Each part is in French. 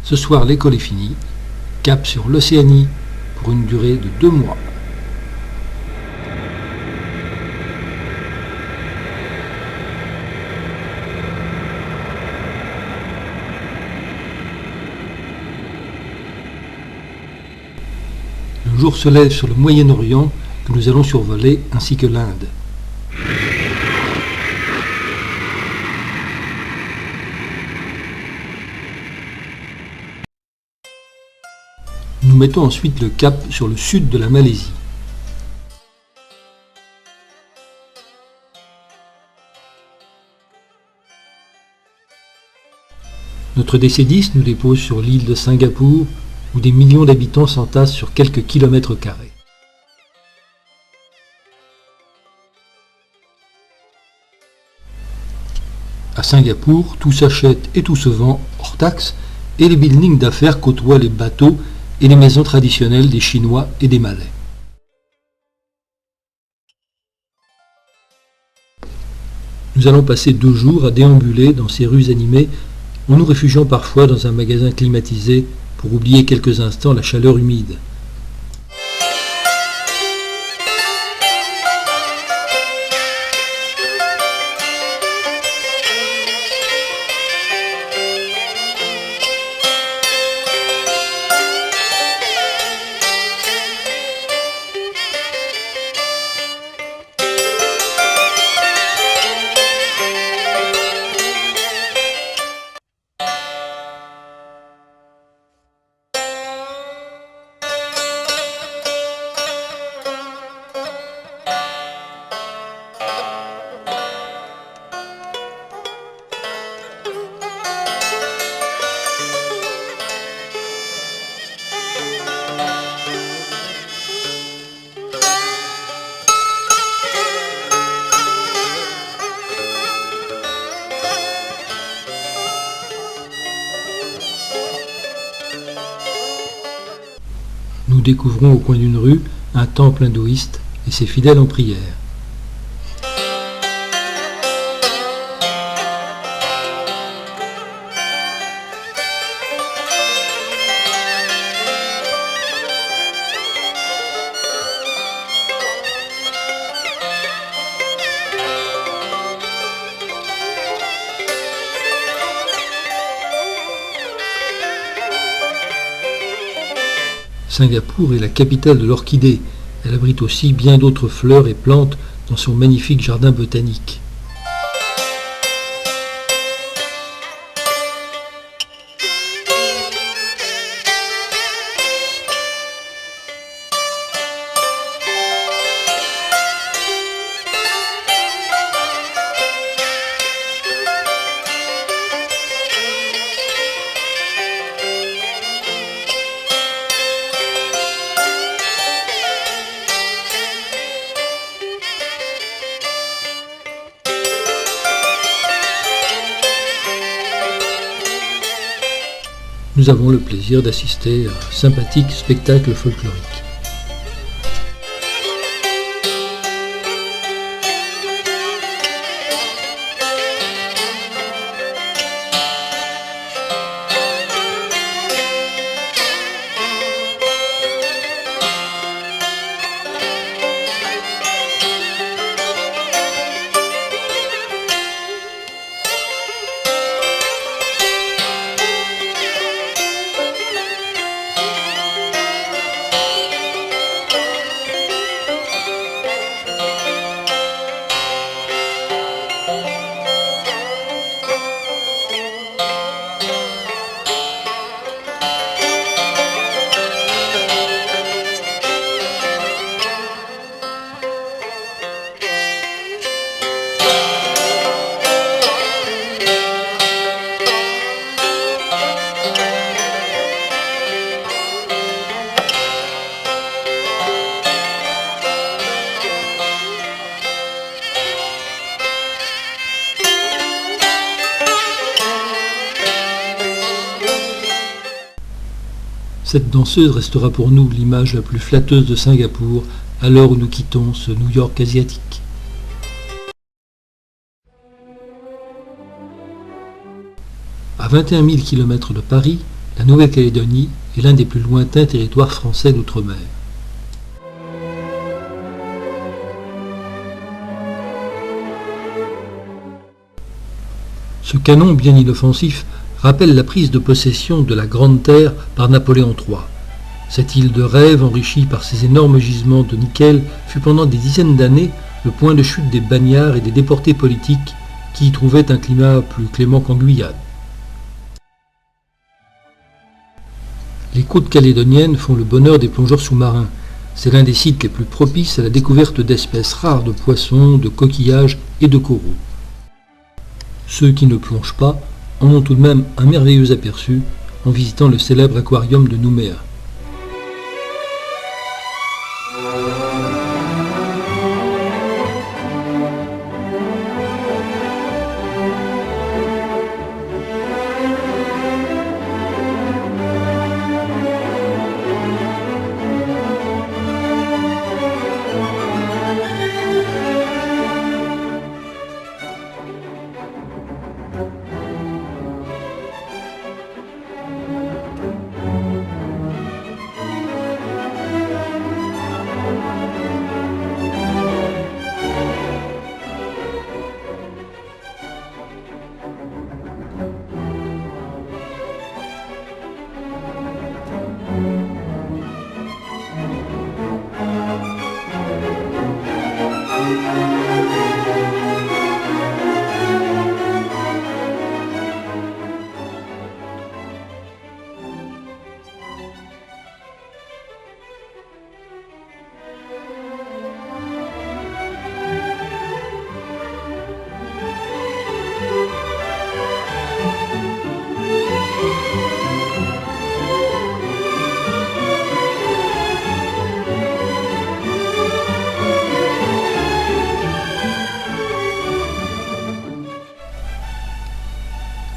Ce soir, l'école est finie. Cap sur l'Océanie pour une durée de 2 mois. Le jour se lève sur le Moyen-Orient que nous allons survoler ainsi que l'Inde. Nous mettons ensuite le cap sur le sud de la Malaisie. Notre DC-10 nous dépose sur l'île de Singapour, où des millions d'habitants s'entassent sur quelques kilomètres carrés. À Singapour, tout s'achète et tout se vend hors taxe, et les buildings d'affaires côtoient les bateaux et les maisons traditionnelles des Chinois et des Malais. Nous allons passer 2 jours à déambuler dans ces rues animées, en nous réfugiant parfois dans un magasin climatisé pour oublier quelques instants la chaleur humide. Nous découvrons au coin d'une rue un temple hindouiste et ses fidèles en prière. Singapour est la capitale de l'orchidée. Elle abrite aussi bien d'autres fleurs et plantes dans son magnifique jardin botanique. Nous avons le plaisir d'assister à un sympathique spectacle folklorique. Cette danseuse restera pour nous l'image la plus flatteuse de Singapour à l'heure où nous quittons ce New York asiatique. À 21 000 km de Paris, la Nouvelle-Calédonie est l'un des plus lointains territoires français d'outre-mer. Ce canon bien inoffensif rappelle la prise de possession de la Grande Terre par Napoléon III. Cette île de rêve, enrichie par ses énormes gisements de nickel, fut pendant des dizaines d'années le point de chute des bagnards et des déportés politiques qui y trouvaient un climat plus clément qu'en Guyane. Les côtes calédoniennes font le bonheur des plongeurs sous-marins. C'est l'un des sites les plus propices à la découverte d'espèces rares de poissons, de coquillages et de coraux. Ceux qui ne plongent pas en ont tout de même un merveilleux aperçu en visitant le célèbre aquarium de Nouméa.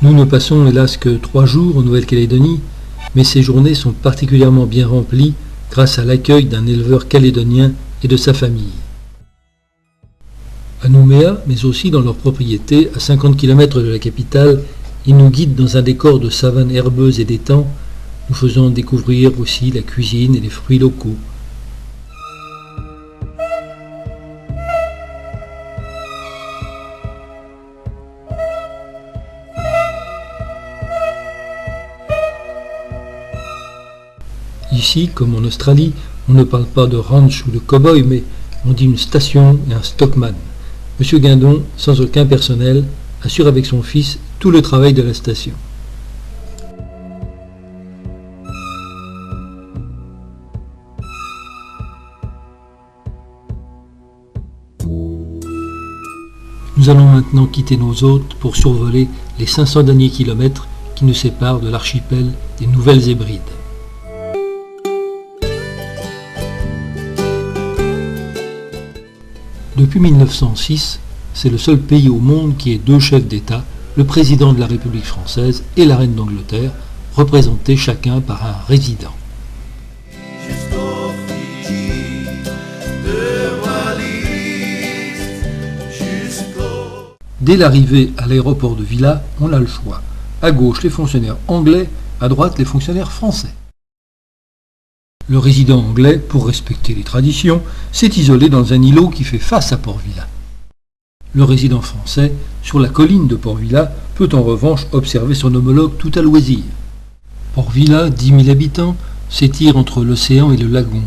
Nous ne passons hélas que 3 jours en Nouvelle-Calédonie, mais ces journées sont particulièrement bien remplies grâce à l'accueil d'un éleveur calédonien et de sa famille. À Nouméa, mais aussi dans leur propriété, à 50 km de la capitale, ils nous guident dans un décor de savane herbeuse et d'étangs, nous faisant découvrir aussi la cuisine et les fruits locaux. Ici, comme en Australie, on ne parle pas de ranch ou de cow-boy, mais on dit une station et un stockman. Monsieur Guindon, sans aucun personnel, assure avec son fils tout le travail de la station. Nous allons maintenant quitter nos hôtes pour survoler les 500 derniers kilomètres qui nous séparent de l'archipel des Nouvelles-Hébrides. Depuis 1906, c'est le seul pays au monde qui ait 2 chefs d'État, le président de la République française et la reine d'Angleterre, représentés chacun par un résident. Dès l'arrivée à l'aéroport de Villa, on a le choix. À gauche, les fonctionnaires anglais, à droite, les fonctionnaires français. Le résident anglais, pour respecter les traditions, s'est isolé dans un îlot qui fait face à Port-Vila. Le résident français, sur la colline de Port-Vila, peut en revanche observer son homologue tout à loisir. Port-Vila, 10 000 habitants, s'étire entre l'océan et le lagon.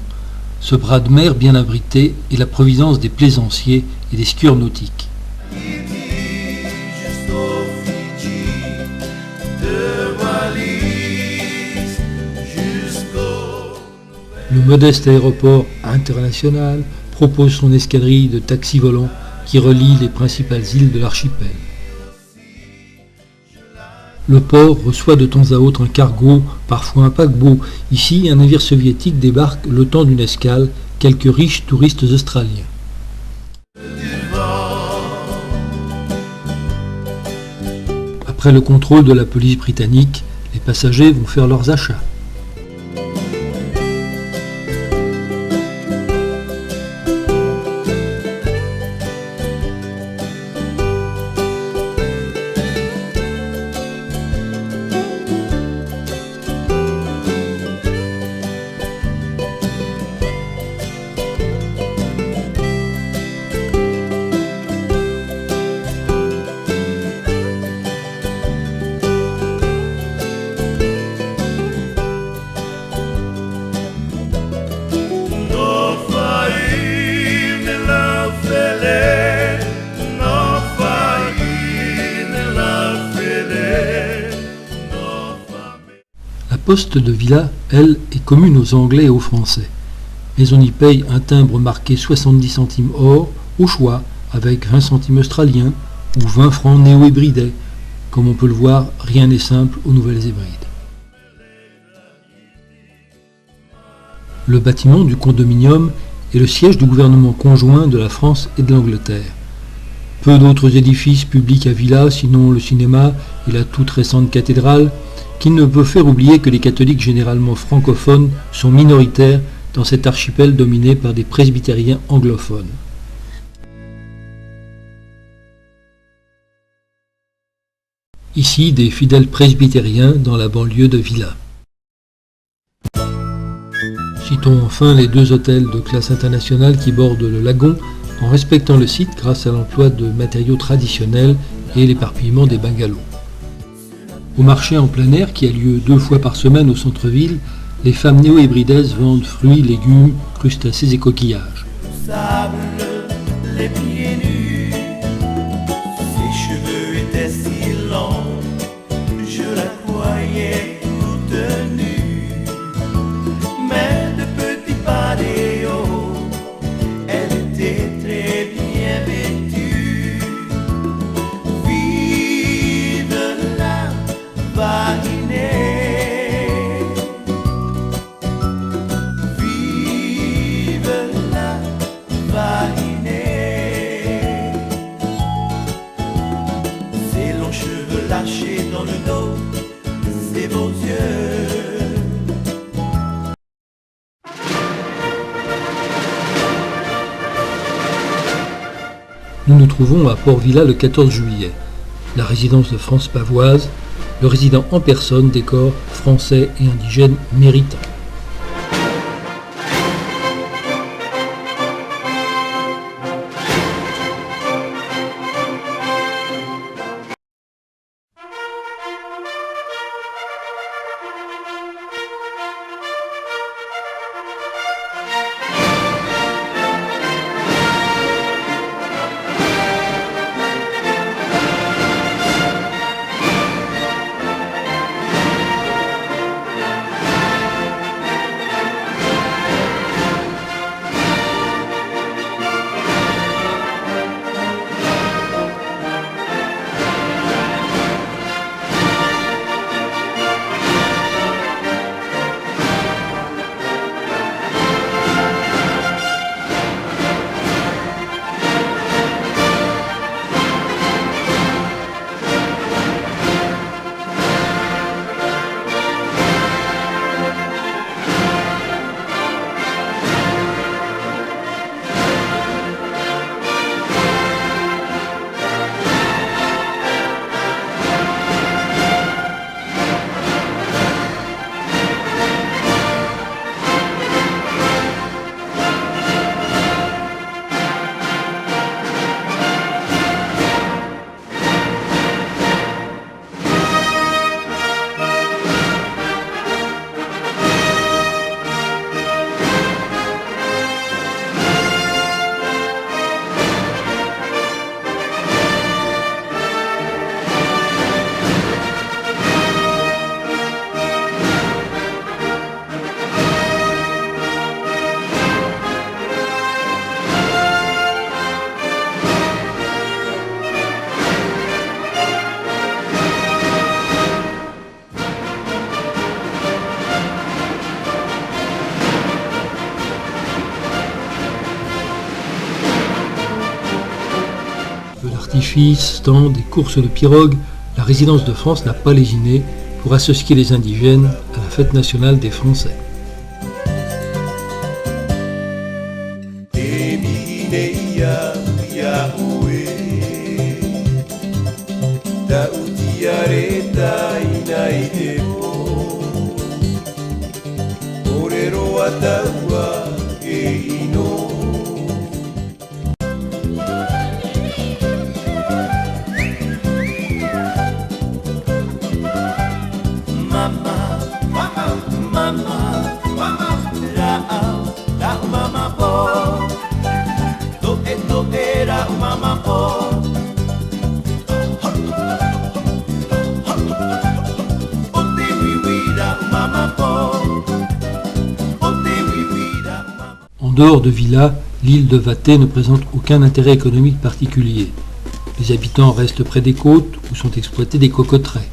Ce bras de mer bien abrité est la providence des plaisanciers et des skieurs nautiques. Le modeste aéroport international propose son escadrille de taxis volants qui relie les principales îles de l'archipel. Le port reçoit de temps à autre un cargo, parfois un paquebot. Ici, un navire soviétique débarque le temps d'une escale, quelques riches touristes australiens. Après le contrôle de la police britannique, les passagers vont faire leurs achats. poste de villa, elle, est commune aux Anglais et aux Français. Mais on y paye un timbre marqué 70 centimes or, au choix, avec 20 centimes australiens ou 20 francs néo-hébridais. Comme on peut le voir, rien n'est simple aux Nouvelles Hébrides. Le bâtiment du condominium est le siège du gouvernement conjoint de la France et de l'Angleterre. Peu d'autres édifices publics à Villa, sinon le cinéma et la toute récente cathédrale, qui ne peut faire oublier que les catholiques généralement francophones sont minoritaires dans cet archipel dominé par des presbytériens anglophones. Ici, des fidèles presbytériens dans la banlieue de Villa. Citons enfin les 2 hôtels de classe internationale qui bordent le lagon en respectant le site grâce à l'emploi de matériaux traditionnels et l'éparpillement des bungalows. Au marché en plein air qui a lieu 2 fois par semaine au centre-ville, les femmes néo-hébridaises vendent fruits, légumes, crustacés et coquillages. Sable, les pieds nus, ses cheveux étaient si longs, je la croyais toute nue, mais de petits pas des hauts, elle était très bien vêtue. Vive la vaginée, vive la vaginée. Ses longs cheveux lâchés dans le dos, ses beaux yeux. Nous nous trouvons à Port-Villa le 14 juillet, la résidence de France Pavoise, le résident en personne des corps français et indigènes méritants. Artifices, stands et courses de pirogues, la résidence de France n'a pas lésiné pour associer les indigènes à la fête nationale des Français. Mama dehors de Vila, l'île de Vatté ne présente aucun intérêt économique particulier. Les habitants restent près des côtes où sont exploités des cocoteraies.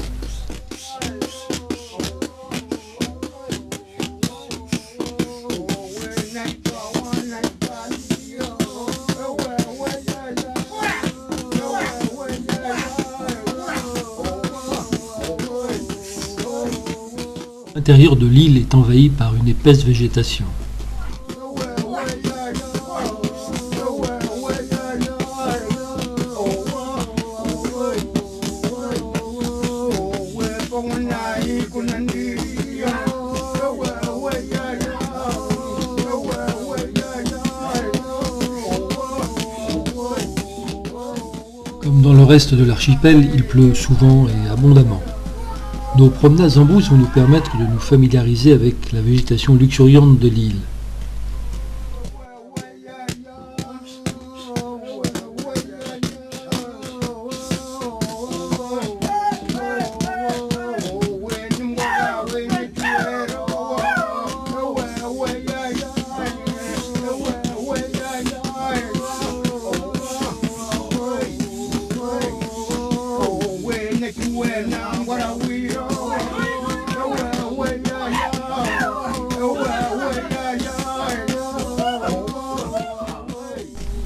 L'intérieur de l'île est envahi par une épaisse végétation. Comme dans le reste de l'archipel, il pleut souvent et abondamment. Nos promenades en brousse vont nous permettre de nous familiariser avec la végétation luxuriante de l'île.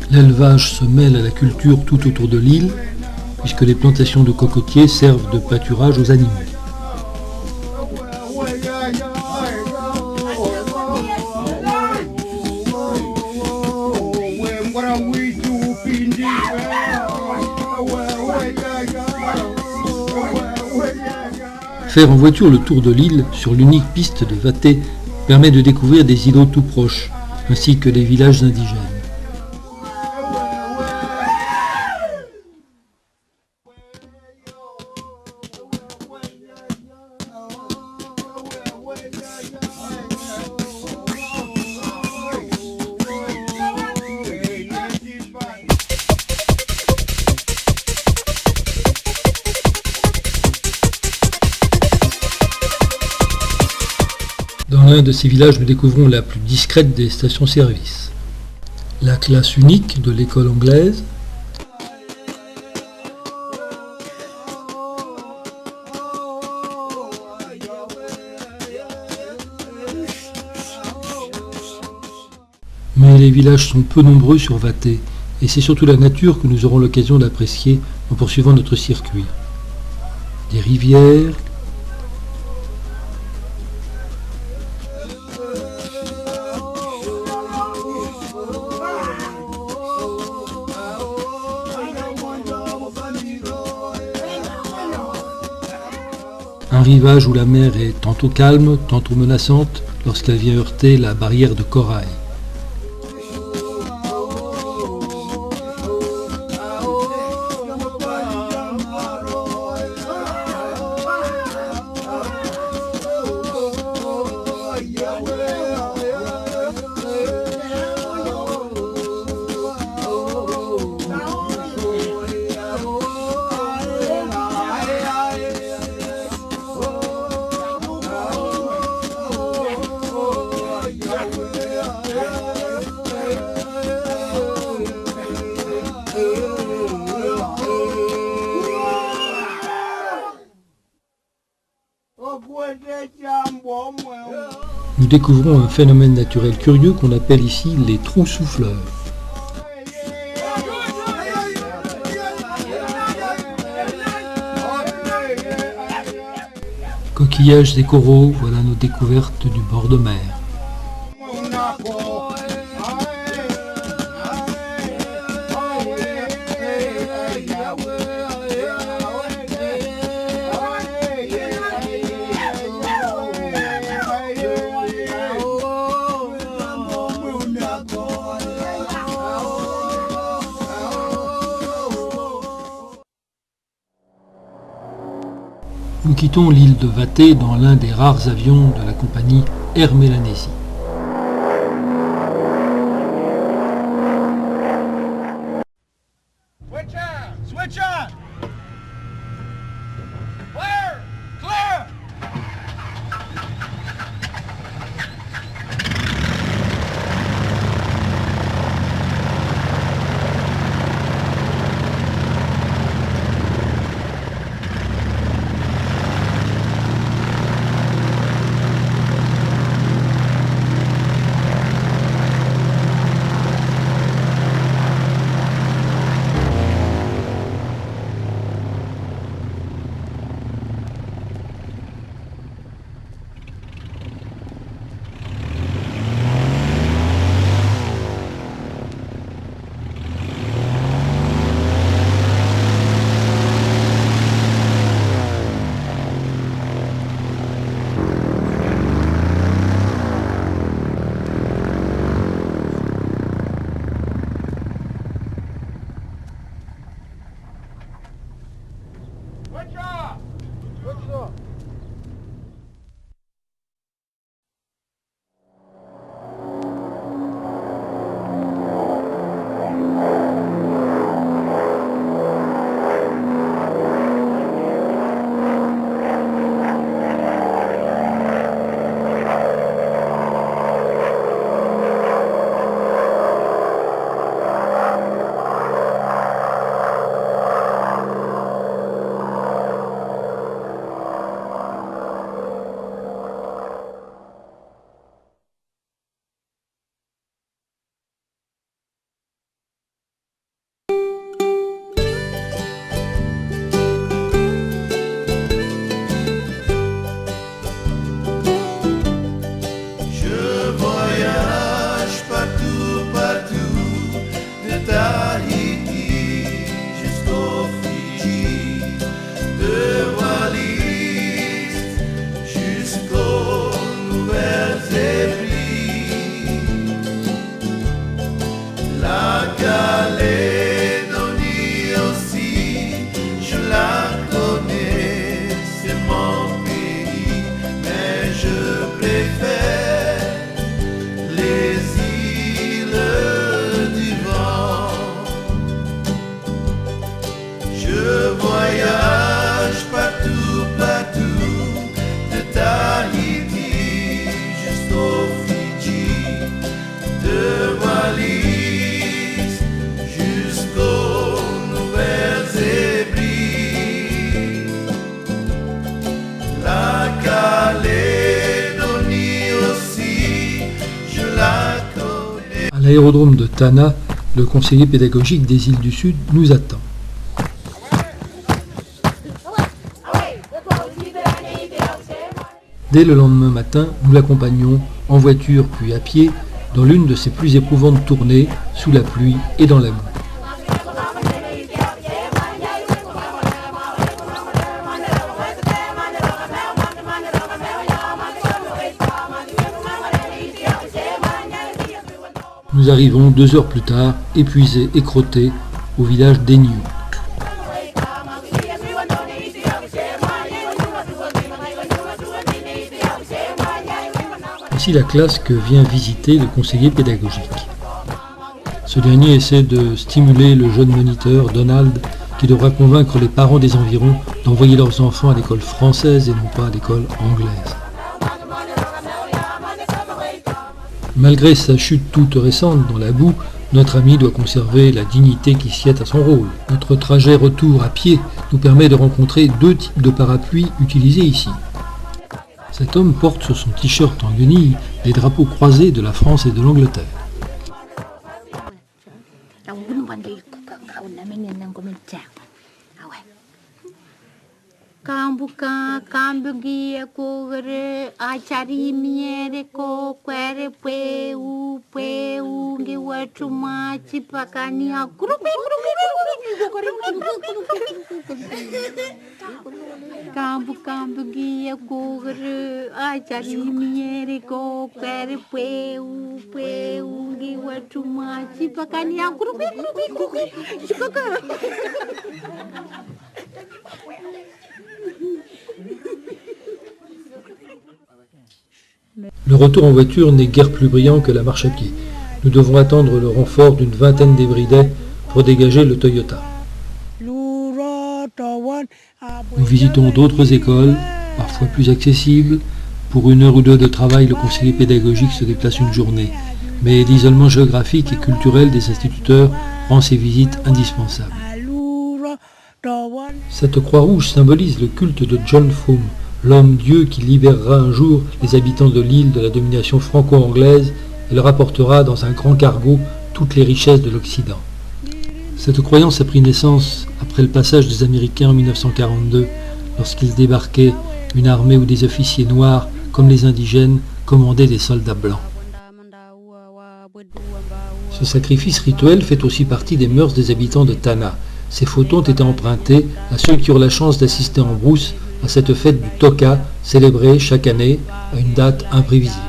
L'élevage se mêle à la culture tout autour de l'île, puisque les plantations de cocotiers servent de pâturage aux animaux. Faire en voiture le tour de l'île sur l'unique piste de Vatté permet de découvrir des îlots tout proches, ainsi que les villages indigènes. Dans l'un de ces villages, nous découvrons la plus discrète des stations-service. La classe unique de l'école anglaise, mais les villages sont peu nombreux sur Vatté, et c'est surtout la nature que nous aurons l'occasion d'apprécier en poursuivant notre circuit. Des rivières, un rivage où la mer est tantôt calme, tantôt menaçante lorsqu'elle vient heurter la barrière de corail. Nous découvrons un phénomène naturel curieux qu'on appelle ici les trous souffleurs. Coquillages et coraux, voilà nos découvertes du bord de mer. Nous quittons l'île de Vatté dans l'un des rares avions de la compagnie Air Mélanésie. Switch on! Clear! Clear! À l'aérodrome de Tana, le conseiller pédagogique des îles du Sud nous attend. Dès le lendemain matin, nous l'accompagnons en voiture puis à pied dans l'une de ses plus éprouvantes tournées, sous la pluie et dans la boue. Nous arrivons 2 heures plus tard, épuisés et crottés, au village d'Enyu. Voici la classe que vient visiter le conseiller pédagogique. Ce dernier essaie de stimuler le jeune moniteur, Donald, qui devra convaincre les parents des environs d'envoyer leurs enfants à l'école française et non pas à l'école anglaise. Malgré sa chute toute récente dans la boue, notre ami doit conserver la dignité qui sied à son rôle. Notre trajet retour à pied nous permet de rencontrer 2 types de parapluies utilisés ici. Cet homme porte sur son t-shirt en guenilles les drapeaux croisés de la France et de l'Angleterre. Kambuka kambugi kogre achari miere ko kwere pwe ungi watu machi pakani akurupi kambugi kogre achari miere ko kwere pwe ungi watu machi pakani akurupi Le retour en voiture n'est guère plus brillant que la marche à pied. Nous devons attendre le renfort d'une vingtaine débridés pour dégager le Toyota. Nous visitons d'autres écoles, parfois plus accessibles. Pour 1 heure ou 2 de travail, le conseiller pédagogique se déplace une journée. Mais l'isolement géographique et culturel des instituteurs rend ces visites indispensables. Cette croix-rouge symbolise le culte de John Frum, l'homme-dieu qui libérera un jour les habitants de l'île de la domination franco-anglaise et leur apportera dans un grand cargo toutes les richesses de l'Occident. Cette croyance a pris naissance après le passage des Américains en 1942, lorsqu'ils débarquaient, une armée où des officiers noirs, comme les indigènes, commandaient des soldats blancs. Ce sacrifice rituel fait aussi partie des mœurs des habitants de Tana. Ces photos ont été empruntées à ceux qui eurent la chance d'assister en brousse à cette fête du Toka, célébrée chaque année à une date imprévisible.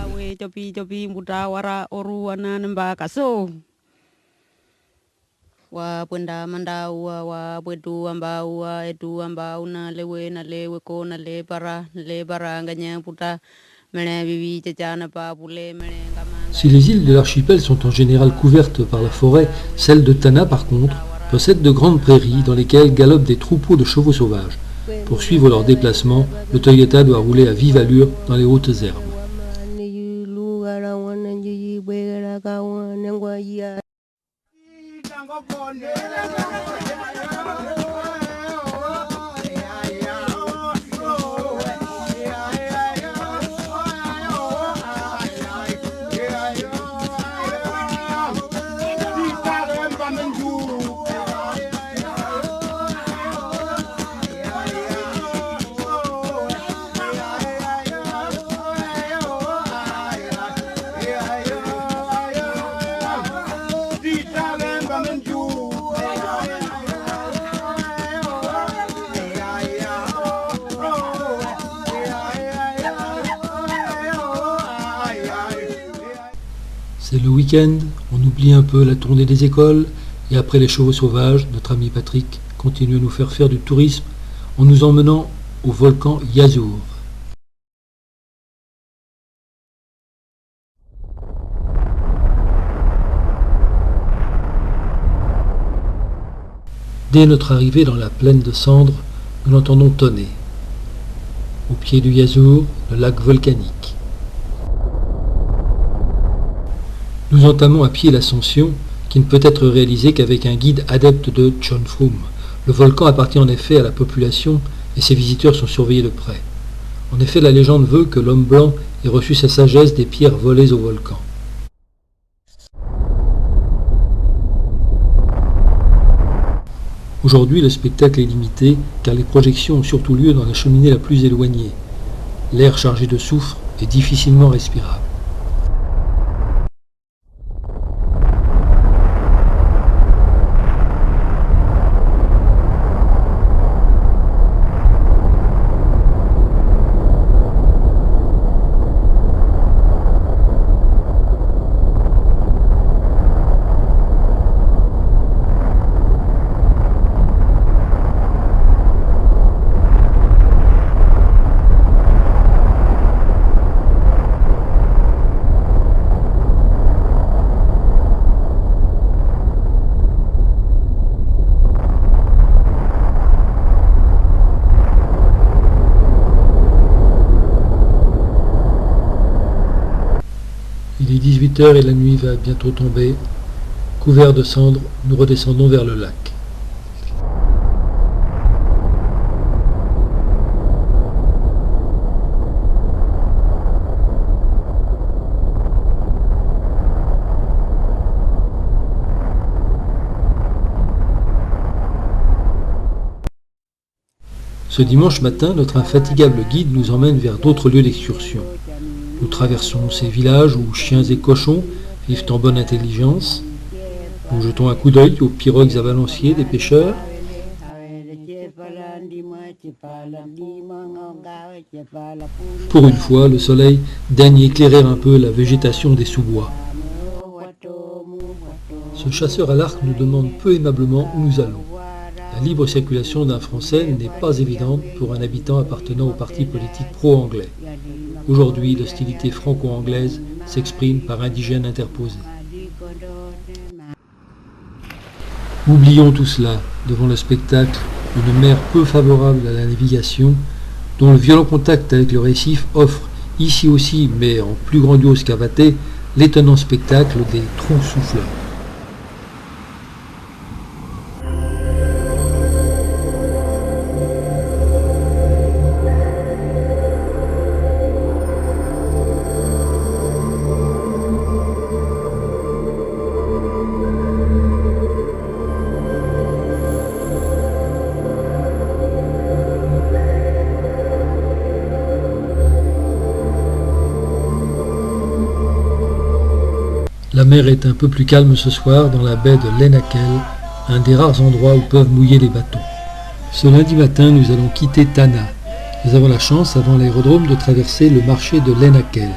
wa punda manda wa pwetu ambao etu ambao na lewe ko na le para nganya puta mele bibi chana pa pule mele ngama. Si les îles de l'archipel sont en général couvertes par la forêt, celle de Tanna par contre possède de grandes prairies dans lesquelles galopent des troupeaux de chevaux sauvages. Pour suivre leur déplacement, le Toyota doit rouler à vive allure dans les hautes herbes. C'est le week-end, on oublie un peu la tournée des écoles, et après les chevaux sauvages, notre ami Patrick continue à nous faire du tourisme en nous emmenant au volcan Yazur. Dès notre arrivée dans la plaine de cendres, nous l'entendons tonner. Au pied du Yazur, le lac volcanique. Nous entamons à pied l'ascension, qui ne peut être réalisée qu'avec un guide adepte de Chonfrum. Le volcan appartient en effet à la population et ses visiteurs sont surveillés de près. En effet, la légende veut que l'homme blanc ait reçu sa sagesse des pierres volées au volcan. Aujourd'hui, le spectacle est limité car les projections ont surtout lieu dans la cheminée la plus éloignée. L'air chargé de soufre est difficilement respirable. Il est 18h et la nuit va bientôt tomber. Couverts de cendres, nous redescendons vers le lac. Ce dimanche matin, notre infatigable guide nous emmène vers d'autres lieux d'excursion. Nous traversons ces villages où chiens et cochons vivent en bonne intelligence. Nous jetons un coup d'œil aux pirogues à balancier des pêcheurs. Pour une fois, le soleil daigne éclairer un peu la végétation des sous-bois. Ce chasseur à l'arc nous demande peu aimablement où nous allons. La libre circulation d'un Français n'est pas évidente pour un habitant appartenant au parti politique pro-anglais. Aujourd'hui, l'hostilité franco-anglaise s'exprime par indigènes interposés. Oublions tout cela devant le spectacle d'une mer peu favorable à la navigation, dont le violent contact avec le récif offre, ici aussi, mais en plus grandiose qu'à Vaté, l'étonnant spectacle des trous souffleurs. La mer est un peu plus calme ce soir dans la baie de Lenakel, un des rares endroits où peuvent mouiller les bateaux. Ce lundi matin, nous allons quitter Tanna. Nous avons la chance, avant l'aérodrome, de traverser le marché de Lenakel.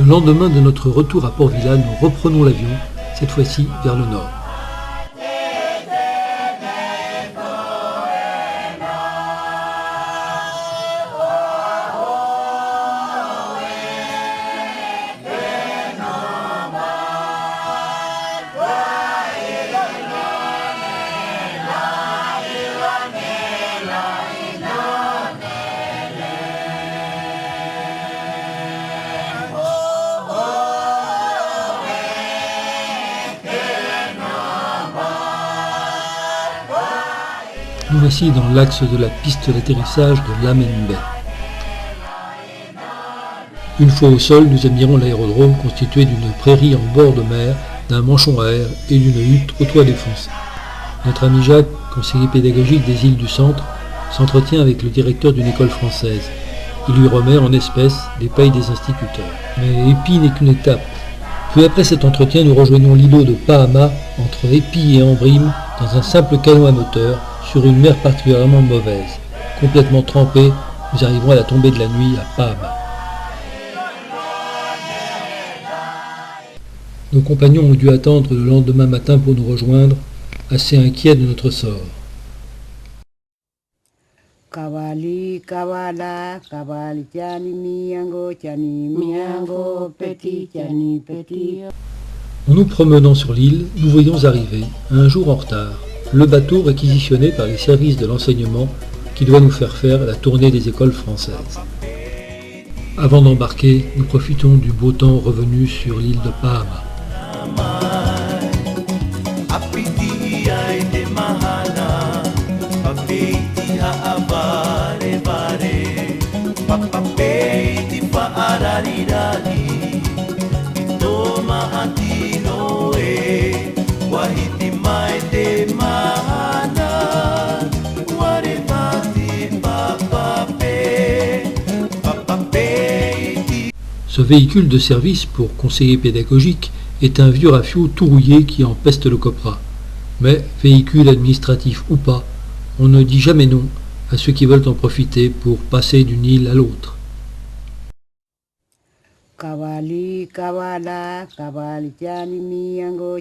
lendemain de notre retour à Port-Vila, nous reprenons l'avion, cette fois-ci vers le nord. Nous voici dans l'axe de la piste d'atterrissage de Lamembe. Une fois au sol, nous admirons l'aérodrome constitué d'une prairie en bord de mer, d'un manchon à air et d'une hutte au toit défoncé. Notre ami Jacques, conseiller pédagogique des îles du Centre, s'entretient avec le directeur d'une école française. Il lui remet en espèces les payes des instituteurs. Mais Épi n'est qu'une étape. Peu après cet entretien, nous rejoignons l'îlot de Pahama, entre Épi et Ambrym, dans un simple canot à moteur, sur une mer particulièrement mauvaise. Complètement trempés, nous arrivons à la tombée de la nuit à Pahama. Nos compagnons ont dû attendre le lendemain matin pour nous rejoindre, assez inquiets de notre sort. Kawali kawala kawali chani miango petit chani petit. En nous promenant sur l'île, nous voyons arriver, un jour en retard, le bateau réquisitionné par les services de l'enseignement qui doit nous faire la tournée des écoles françaises. Avant d'embarquer, nous profitons du beau temps revenu sur l'île de Pahama. Ce véhicule de service pour conseiller pédagogique est un vieux rafio tout rouillé qui empeste le copra. Mais, véhicule administratif ou pas, on ne dit jamais non à ceux qui veulent en profiter pour passer d'une île à l'autre. Kawali kawala kawali chani miango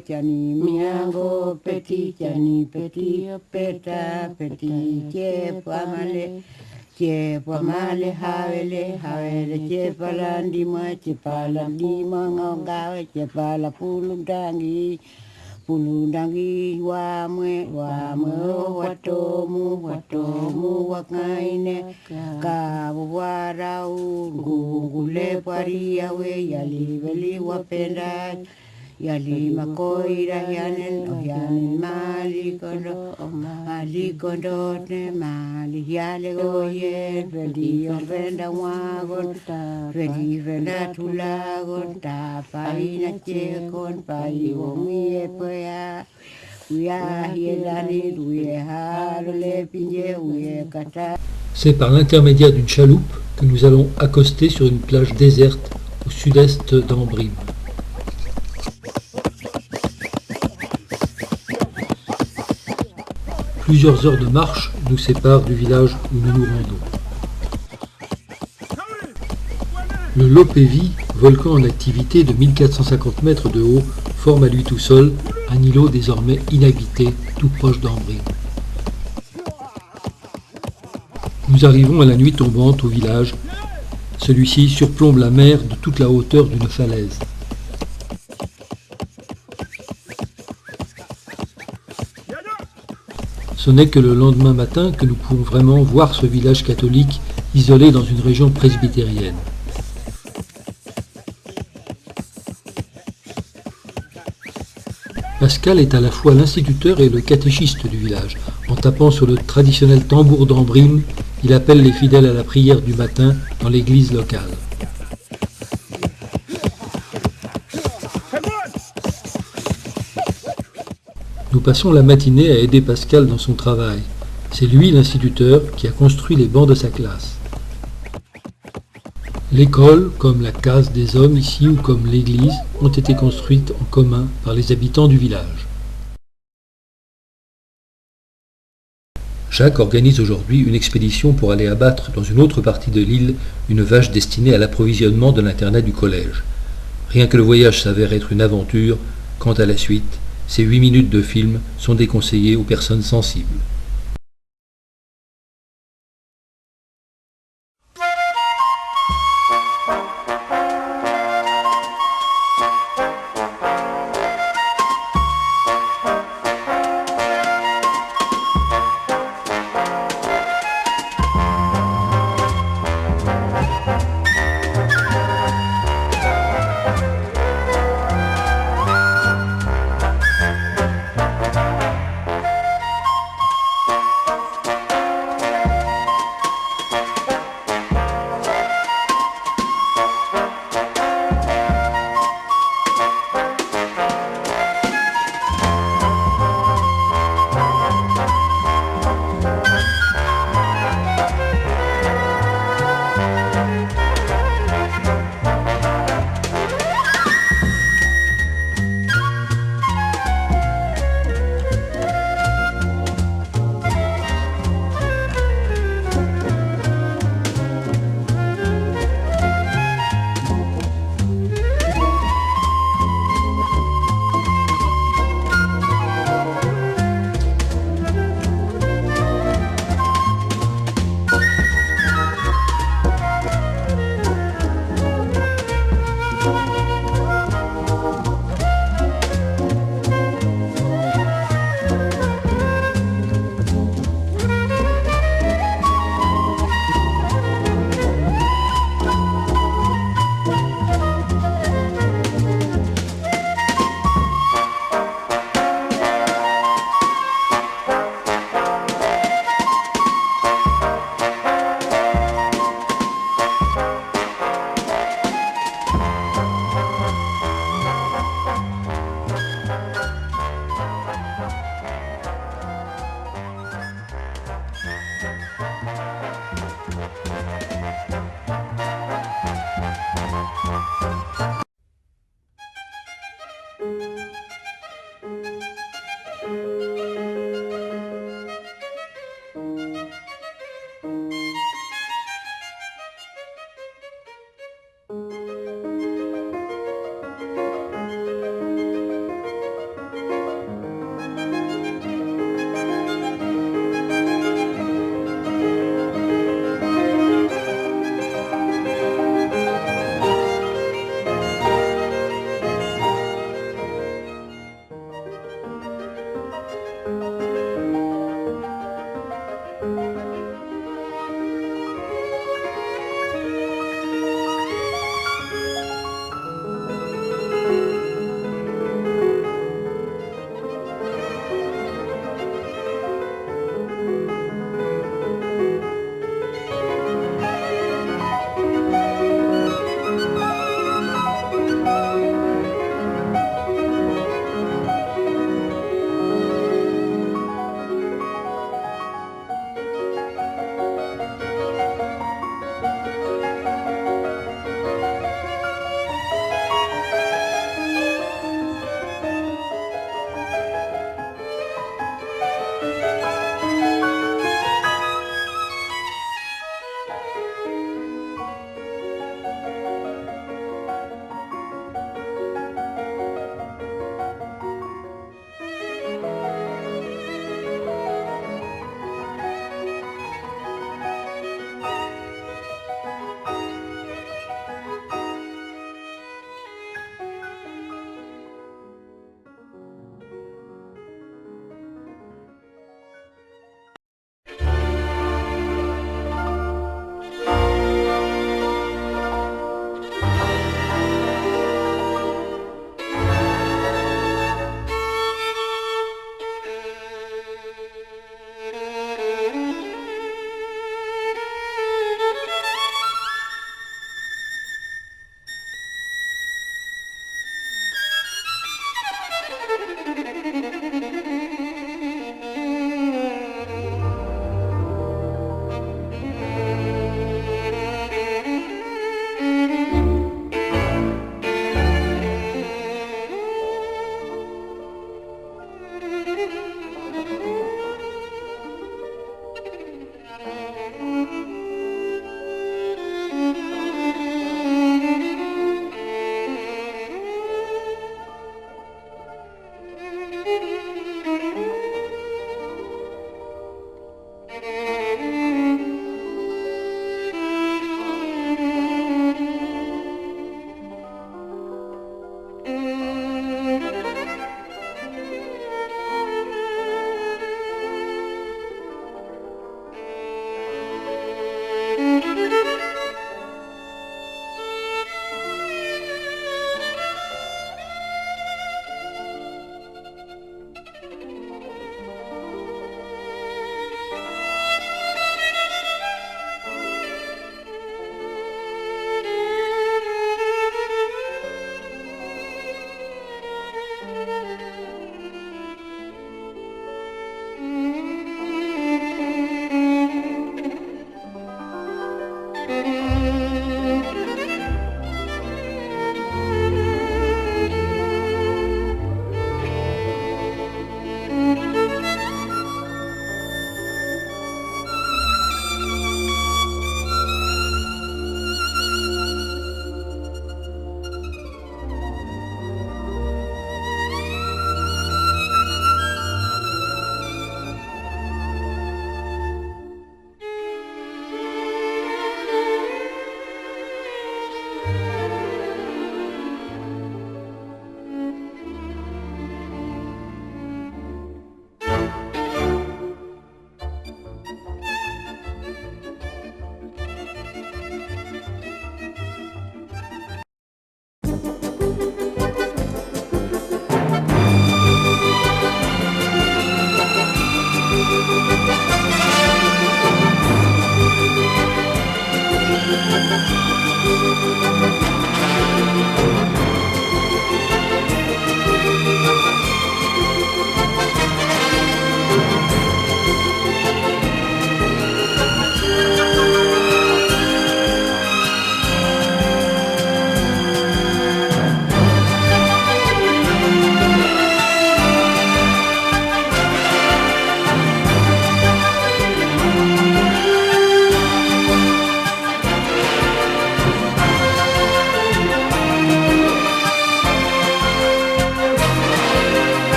petit chani petit peta petit Chepamale havele chepalandima ngongawe chepala pulundangi wamwe watomu wakaine kawarau ngungule pariawe yaliveli wapenda Yali makoira yanen mali kondo ne mali yale goye vedi venda wagon vedi venda tulagon ta paina chekon pai omie poya uya hielani uye harle pinje uye kata. C'est par l'intermédiaire d'une chaloupe que nous allons accoster sur une plage déserte au sud-est d'Ambrym. Plusieurs heures de marche nous séparent du village où nous nous rendons. Le Lopevi, volcan en activité de 1450 mètres de haut, forme à lui tout seul un îlot désormais inhabité, tout proche d'Ambrym. Nous arrivons à la nuit tombante au village. Celui-ci surplombe la mer de toute la hauteur d'une falaise. Ce n'est que le lendemain matin que nous pouvons vraiment voir ce village catholique isolé dans une région presbytérienne. Pascal est à la fois l'instituteur et le catéchiste du village. En tapant sur le traditionnel tambour d'Ambrym, il appelle les fidèles à la prière du matin dans l'église locale. Nous passons la matinée à aider Pascal dans son travail. C'est lui l'instituteur qui a construit les bancs de sa classe. L'école, comme la case des hommes ici ou comme l'église, ont été construites en commun par les habitants du village. Jacques organise aujourd'hui une expédition pour aller abattre dans une autre partie de l'île une vache destinée à l'approvisionnement de l'internat du collège. Rien que le voyage s'avère être une aventure, quant à la suite, ces 8 minutes de film sont déconseillées aux personnes sensibles.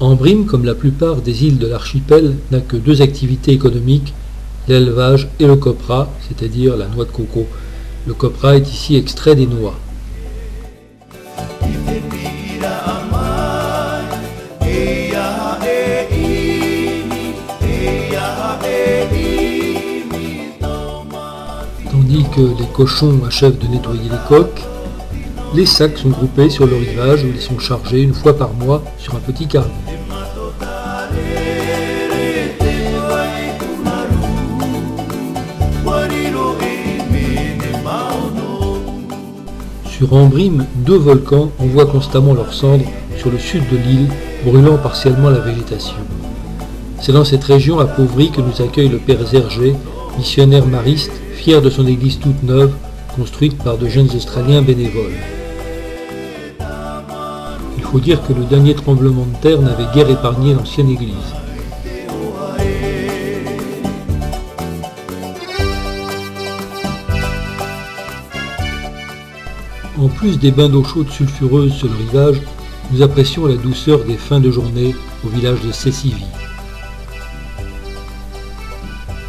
Ambrim, comme la plupart des îles de l'archipel, n'a que deux activités économiques, l'élevage et le copra, c'est-à-dire la noix de coco. Le copra est ici extrait des noix. Tandis que les cochons achèvent de nettoyer les coques, les sacs sont groupés sur le rivage où ils sont chargés une fois par mois sur un petit cargo. Sur Ambrim, deux volcans envoient constamment leurs cendres sur le sud de l'île, brûlant partiellement la végétation. C'est dans cette région appauvrie que nous accueille le père Zerger, missionnaire mariste, fier de son église toute neuve, construite par de jeunes Australiens bénévoles. Il faut dire que le dernier tremblement de terre n'avait guère épargné l'ancienne église. En plus des bains d'eau chaude sulfureuse sur le rivage, nous apprécions la douceur des fins de journée au village de Sessivi.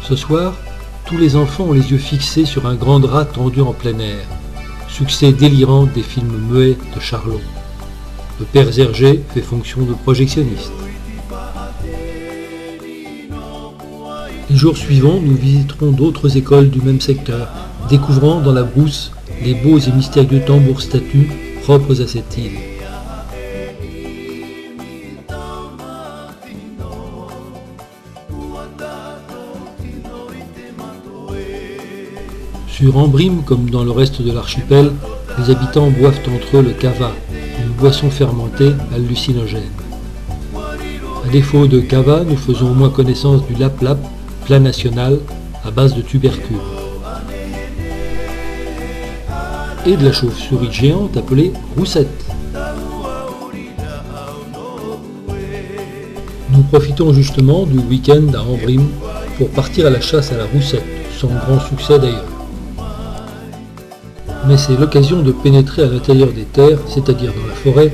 Ce soir, tous les enfants ont les yeux fixés sur un grand drap tendu en plein air, succès délirant des films muets de Charlot. Le père Zerger fait fonction de projectionniste. Les jours suivants, nous visiterons d'autres écoles du même secteur, découvrant dans la brousse les beaux et mystérieux tambours-statues propres à cette île. Sur Ambrim, comme dans le reste de l'archipel, les habitants boivent entre eux le kava, une boisson fermentée hallucinogène. À défaut de kava, nous faisons au moins connaissance du lap-lap, plat national à base de tubercules. Et de la chauve-souris géante appelée roussette. Nous profitons justement du week-end à Ambrim pour partir à la chasse à la roussette, sans grand succès d'ailleurs. Mais c'est l'occasion de pénétrer à l'intérieur des terres, c'est-à-dire dans la forêt,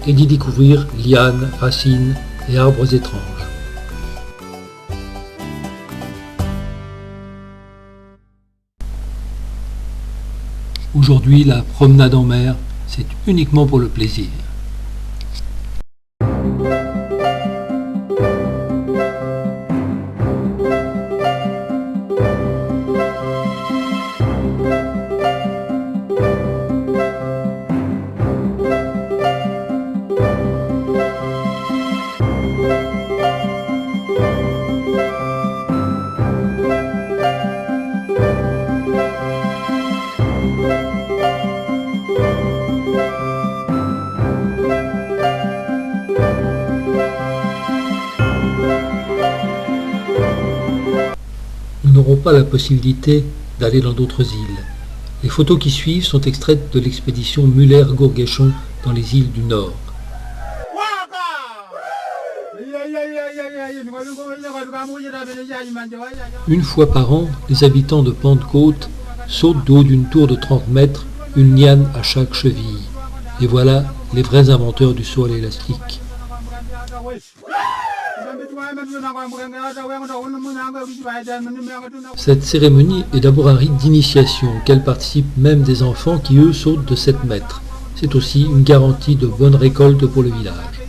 et d'y découvrir lianes, racines et arbres étranges. Aujourd'hui, la promenade en mer, c'est uniquement pour le plaisir. pas la possibilité d'aller dans d'autres îles. Les photos qui suivent sont extraites de l'expédition Muller-Gourguéchon dans les îles du Nord. Une fois par an, les habitants de Pentecôte sautent d'eau d'une tour de 30 mètres, une liane à chaque cheville. Et voilà les vrais inventeurs du saut à l'élastique. Cette cérémonie est d'abord un rite d'initiation auquel participent même des enfants qui eux sautent de 7 mètres. C'est aussi une garantie de bonne récolte pour le village.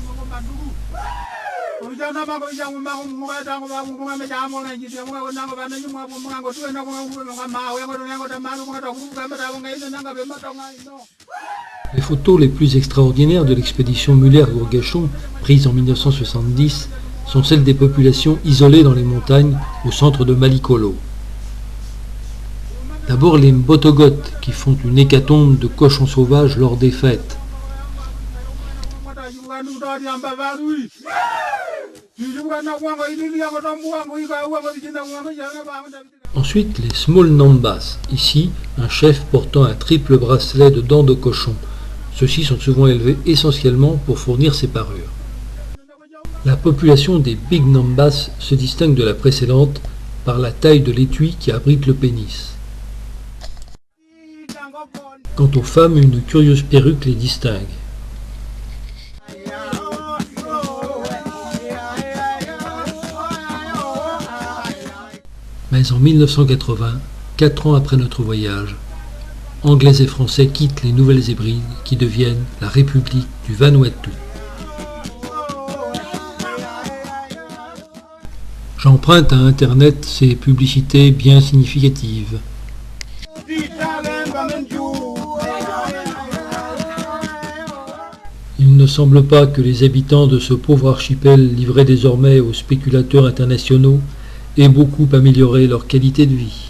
Les photos les plus extraordinaires de l'expédition Muller-Gourguéchon, prises en 1970, sont celles des populations isolées dans les montagnes au centre de Malikolo. D'abord les Mbotogotes qui font une hécatombe de cochons sauvages lors des fêtes. Ensuite les Small Nambas, ici un chef portant un triple bracelet de dents de cochon. Ceux-ci sont souvent élevés essentiellement pour fournir ses parures. La population des Big Nambas se distingue de la précédente par la taille de l'étui qui abrite le pénis. Quant aux femmes, une curieuse perruque les distingue. Mais en 1980, 4 ans après notre voyage, Anglais et Français quittent les Nouvelles-Hébrides qui deviennent la République du Vanuatu. J'emprunte à Internet ces publicités bien significatives. Il ne semble pas que les habitants de ce pauvre archipel livrés désormais aux spéculateurs internationaux aient beaucoup amélioré leur qualité de vie.